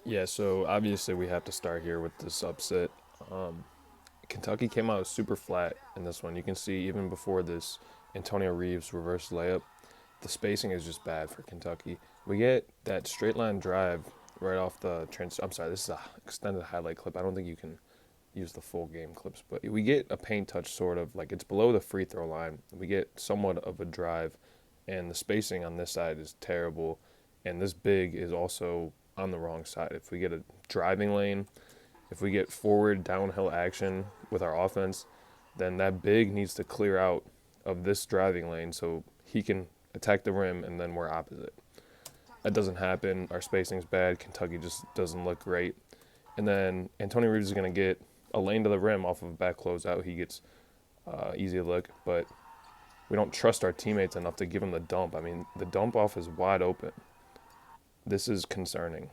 Yeah, so obviously we have to start here with this upset. Um, Kentucky came out super flat in this one. You can see even before this Antonio Reeves reverse layup, the spacing is just bad for Kentucky. We get that straight line drive right off the trans. I'm sorry, this is a extended highlight clip. I don't think you can use the full game clips, but we get a paint touch sort of like it's below the free throw line. We get somewhat of a drive, and the spacing on this side is terrible, and this big is also on the wrong side. If we get a driving lane, if we get forward downhill action with our offense, then that big needs to clear out of this driving lane so he can attack the rim and then we're opposite. That doesn't happen. Our spacing's bad. Kentucky just doesn't look great. And then Antonio Reeves is going to get a lane to the rim off of a back closeout. He gets easy look, but we don't trust our teammates enough to give him the dump. I mean, the dump off is wide open. This is concerning.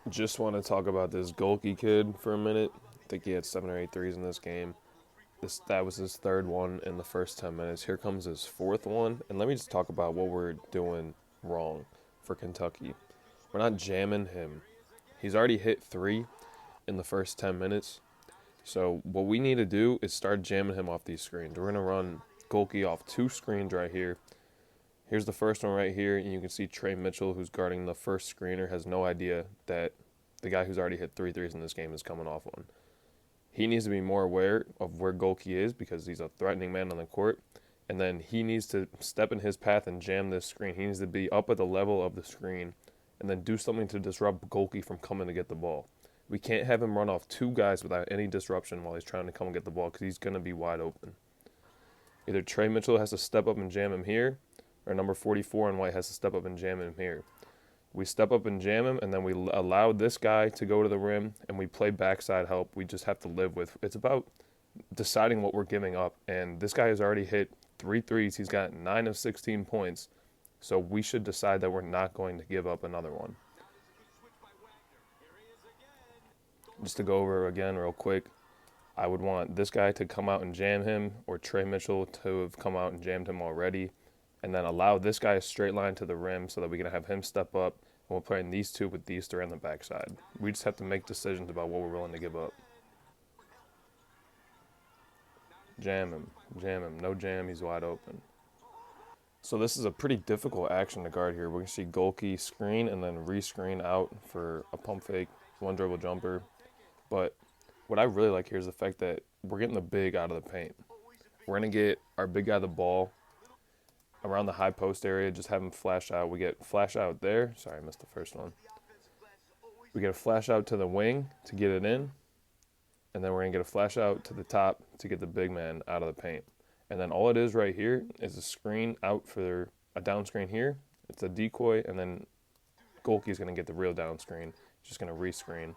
Just want to talk about this Gohlke kid for a minute. I think he had 7 or 8 threes in this game. That was his third one in the first 10 minutes. Here comes his fourth one. And let me just talk about what we're doing wrong for Kentucky. We're not jamming him. He's already hit three in the first 10 minutes. So what we need to do is start jamming him off these screens. We're going to run Gohlke off two screens right here. Here's the first one right here, and you can see Trey Mitchell, who's guarding the first screener, has no idea that the guy who's already hit 3 threes in this game is coming off one. He needs to be more aware of where Gohlke is because he's a threatening man on the court, and then he needs to step in his path and jam this screen. He needs to be up at the level of the screen and then do something to disrupt Gohlke from coming to get the ball. We can't have him run off two guys without any disruption while he's trying to come and get the ball because he's going to be wide open. Either Trey Mitchell has to step up and jam him here, or number 44 and White has to step up and jam him here. We step up and jam him, and then we allow this guy to go to the rim, and we play backside help. We just have to live with. It's about deciding what we're giving up, and this guy has already hit 3 threes. He's got 9 of 16 points, so we should decide that we're not going to give up another one. Just to go over again real quick, I would want this guy to come out and jam him, or Trey Mitchell to have come out and jammed him already, and then allow this guy a straight line to the rim so that we can have him step up, and we're playing these two with these three on the backside. We just have to make decisions about what we're willing to give up. Jam him, jam him. No jam, he's wide open. So this is a pretty difficult action to guard here. We're going to see Gohlke screen and then re-screen out for a pump fake, one dribble jumper. But what I really like here is the fact that we're getting the big out of the paint. We're going to get our big guy the ball around the high post area, just have him flash out. We get flash out there. Sorry, I missed the first one. We get a flash out to the wing to get it in, and then we're going to get a flash out to the top to get the big man out of the paint. And then all it is right here is a screen out for a down screen here. It's a decoy, and then Gohlke's going to get the real down screen. He's just going to re-screen.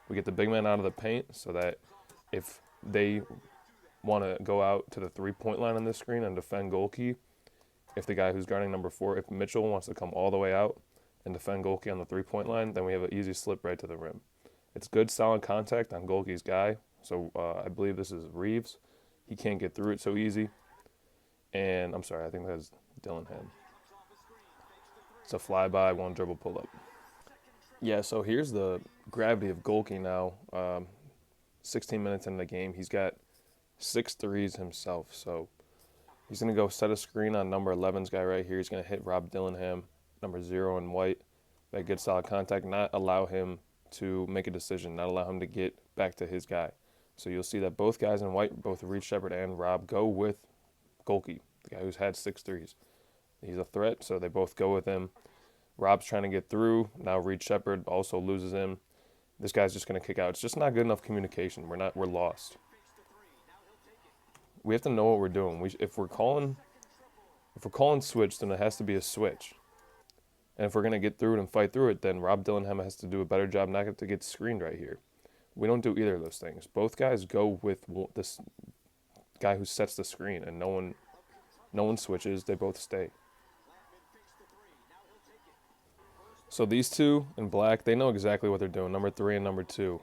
We get the big man out of the paint so that if they want to go out to the three-point line on this screen and defend Gohlke, if the guy who's guarding number 4, if Mitchell wants to come all the way out and defend Gohlke on the three-point line, then we have an easy slip right to the rim. It's good, solid contact on Gohlke's guy. So I believe this is Reeves. He can't get through it so easy. And I'm sorry, I think that's Dillingham. It's a flyby, one dribble pull up. Yeah, so here's the gravity of Gohlke now. 16 minutes into the game, he's got 6 threes himself. So he's going to go set a screen on number 11's guy right here. He's going to hit Rob Dillingham, number 0 in white. That good solid contact, not allow him to make a decision, not allow him to get back to his guy. So you'll see that both guys in white, both Reed Shepard and Rob, go with Gohlke, the guy who's had 6 threes. He's a threat, so they both go with him. Rob's trying to get through. Now Reed Shepard also loses him. This guy's just going to kick out. It's just not good enough communication. We're lost. We have to know what we're doing. If we're calling switch, then it has to be a switch. And if we're going to get through it and fight through it, then Rob Dillingham has to do a better job not to get screened right here. We don't do either of those things. Both guys go with this guy who sets the screen, and no one switches. They both stay. So these two in black, they know exactly what they're doing, number 3 and number 2.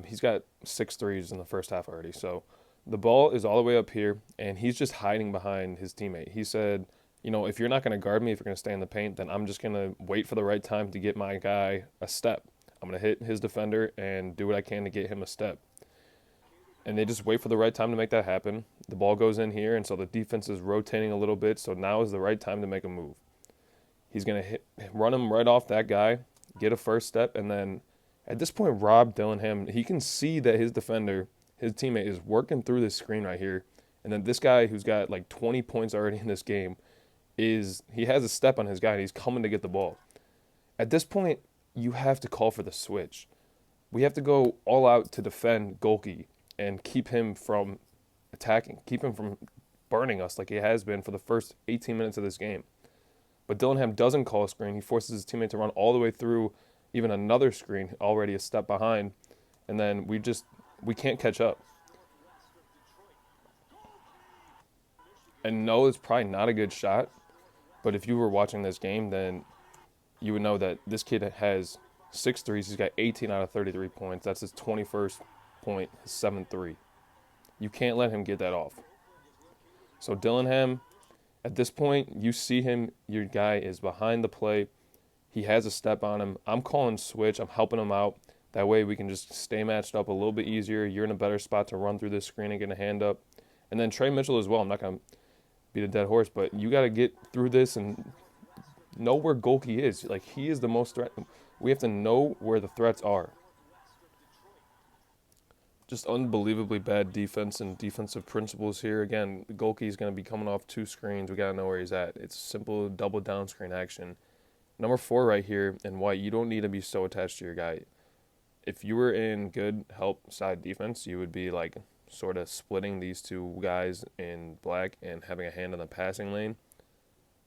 He's got 6 threes in the first half already. So the ball is all the way up here, and he's just hiding behind his teammate. He said, if you're not going to guard me, if you're going to stay in the paint, then I'm just going to wait for the right time to get my guy a step. I'm going to hit his defender and do what I can to get him a step. And they just wait for the right time to make that happen. The ball goes in here, and so the defense is rotating a little bit, so now is the right time to make a move. He's going to run him right off that guy, get a first step, and then at this point, Rob Dillingham, he can see that his defender, his teammate, is working through this screen right here. And then this guy who's got like 20 points already in this game, he has a step on his guy, and he's coming to get the ball. At this point, you have to call for the switch. We have to go all out to defend Gohlke and keep him from attacking, keep him from burning us like he has been for the first 18 minutes of this game. But Dillingham doesn't call a screen. He forces his teammate to run all the way through even another screen, already a step behind, and then we can't catch up. And no, it's probably not a good shot, but if you were watching this game, then you would know that this kid has 6 threes. He's got 18 out of 33 points. That's his 21st point, his 7th three. You can't let him get that off. So Dillingham, at this point, you see him, your guy is behind the play. He has a step on him. I'm calling switch. I'm helping him out. That way we can just stay matched up a little bit easier. You're in a better spot to run through this screen and get a hand up. And then Trey Mitchell as well. I'm not going to beat a dead horse, but you got to get through this and know where Gohlke is. Like, he is the most threat. We have to know where the threats are. Just unbelievably bad defense and defensive principles here. Again, Gohlke is going to be coming off 2 screens. We got to know where he's at. It's simple double down screen action. Number 4 right here in white, you don't need to be so attached to your guy. If you were in good help side defense, you would be like sort of splitting these 2 guys in black and having a hand on the passing lane.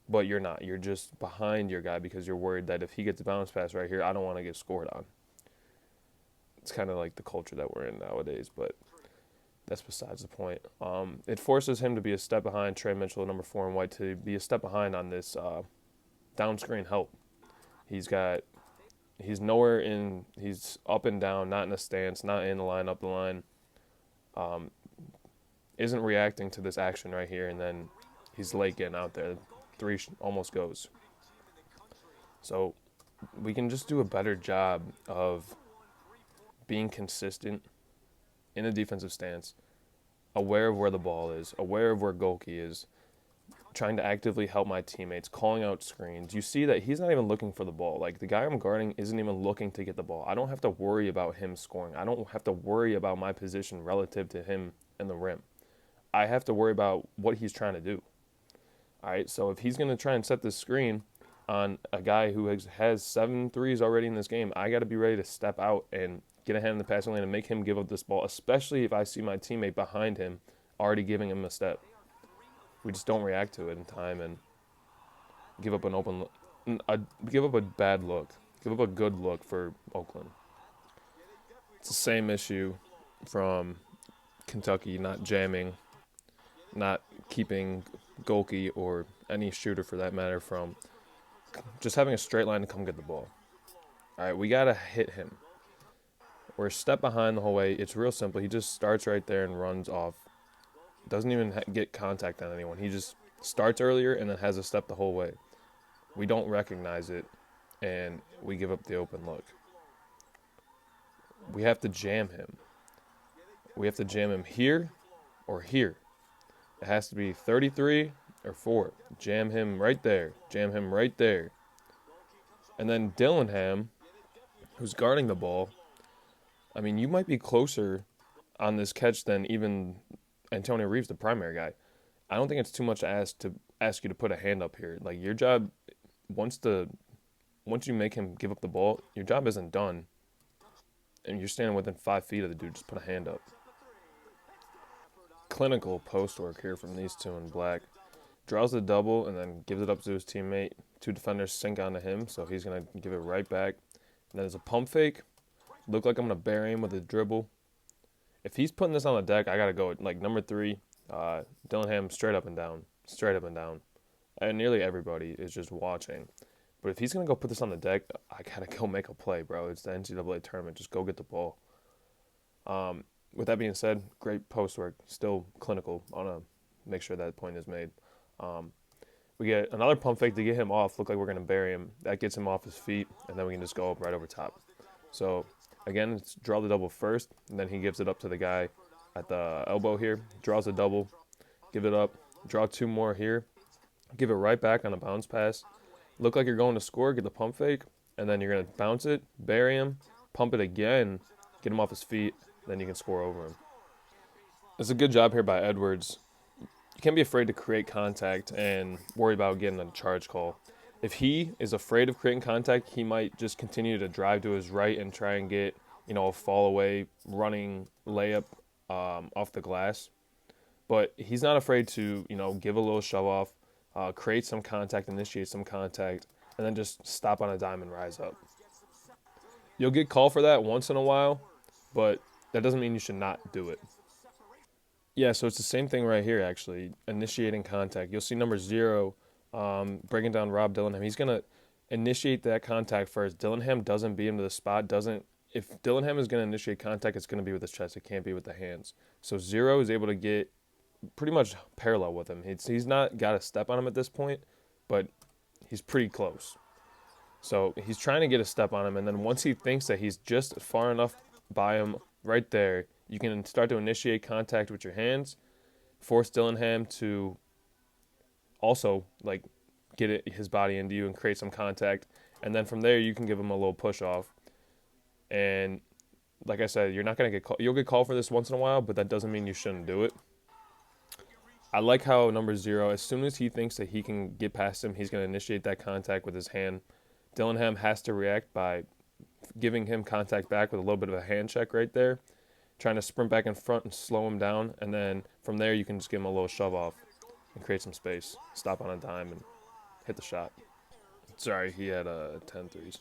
But you're not. You're just behind your guy because you're worried that if he gets a bounce pass right here, I don't want to get scored on. It's kind of like the culture that we're in nowadays, but that's besides the point. It forces him to be a step behind Trey Mitchell, number 4 in white, to be a step behind on this down screen help. He's nowhere in, he's up and down, not in a stance, not in the line, up the line. Isn't reacting to this action right here, and then he's late getting out there. 3 almost goes. So we can just do a better job of being consistent in a defensive stance, aware of where the ball is, aware of where Gohlke is, trying to actively help my teammates, calling out screens. You see that he's not even looking for the ball. Like, the guy I'm guarding isn't even looking to get the ball. I don't have to worry about him scoring. I don't have to worry about my position relative to him and the rim. I have to worry about what he's trying to do. All right, so if he's going to try and set this screen on a guy who has 7 threes already in this game, I got to be ready to step out and get a hand in the passing lane and make him give up this ball, especially if I see my teammate behind him already giving him a step. We just don't react to it in time and give up give up a bad look, give up a good look for Oakland. It's the same issue from Kentucky, not jamming, not keeping Gohlke or any shooter for that matter from just having a straight line to come get the ball. All right, we got to hit him. We're a step behind the whole way. It's real simple. He just starts right there and runs off. Doesn't even get contact on anyone. He just starts earlier and then has a step the whole way. We don't recognize it, and we give up the open look. We have to jam him. We have to jam him here or here. It has to be 33 or 4. Jam him right there. Jam him right there. And then Dillingham, who's guarding the ball, I mean, you might be closer on this catch than even Antonio Reeves, the primary guy. I don't think it's too much to ask you to put a hand up here. Like, your job, once you make him give up the ball, your job isn't done. And you're standing within 5 feet of the dude, just put a hand up. Clinical post work here from these 2 in black. Draws the double and then gives it up to his teammate. 2 defenders sink onto him, so he's going to give it right back. And then there's a pump fake. Look like I'm going to bury him with a dribble. If he's putting this on the deck, I got to go. Like, number 3, Dillingham, straight up and down. Straight up and down. And nearly everybody is just watching. But if he's going to go put this on the deck, I got to go make a play, bro. It's the NCAA tournament. Just go get the ball. With that being said, great post work. Still clinical. I want to make sure that point is made. We get another pump fake to get him off. Look like we're going to bury him. That gets him off his feet, and then we can just go up right over top. So, again, it's draw the double first, and then he gives it up to the guy at the elbow here. Draws a double, give it up, draw 2 more here, give it right back on a bounce pass. Look like you're going to score, get the pump fake, and then you're going to bounce it, bury him, pump it again, get him off his feet, then you can score over him. It's a good job here by Edwards. You can't be afraid to create contact and worry about getting a charge call. If he is afraid of creating contact, he might just continue to drive to his right and try and get, a fall away running layup off the glass. But he's not afraid to, give a little shove off, create some contact, initiate some contact, and then just stop on a dime and rise up. You'll get called for that once in a while, but that doesn't mean you should not do it. Yeah, so it's the same thing right here, actually, initiating contact. You'll see number 0 breaking down Rob Dillingham. He's going to initiate that contact first. Dillingham doesn't beat him to the spot. If Dillingham is going to initiate contact, it's going to be with his chest. It can't be with the hands. So 0 is able to get pretty much parallel with him. He's not got a step on him at this point, but he's pretty close. So he's trying to get a step on him, and then once he thinks that he's just far enough by him right there, you can start to initiate contact with your hands, force Dillingham to also get his body into you and create some contact, and then from there you can give him a little push off. And like I said, you're not going to get called. You'll get called for this once in a while, but that doesn't mean you shouldn't do it. I like how number 0, as soon as he thinks that he can get past him, he's going to initiate that contact with his hand. Dillingham has to react by giving him contact back with a little bit of a hand check right there, trying to sprint back in front and slow him down, and then from there you can just give him a little shove off and create some space, stop on a dime, and hit the shot. Sorry, he had 10 threes.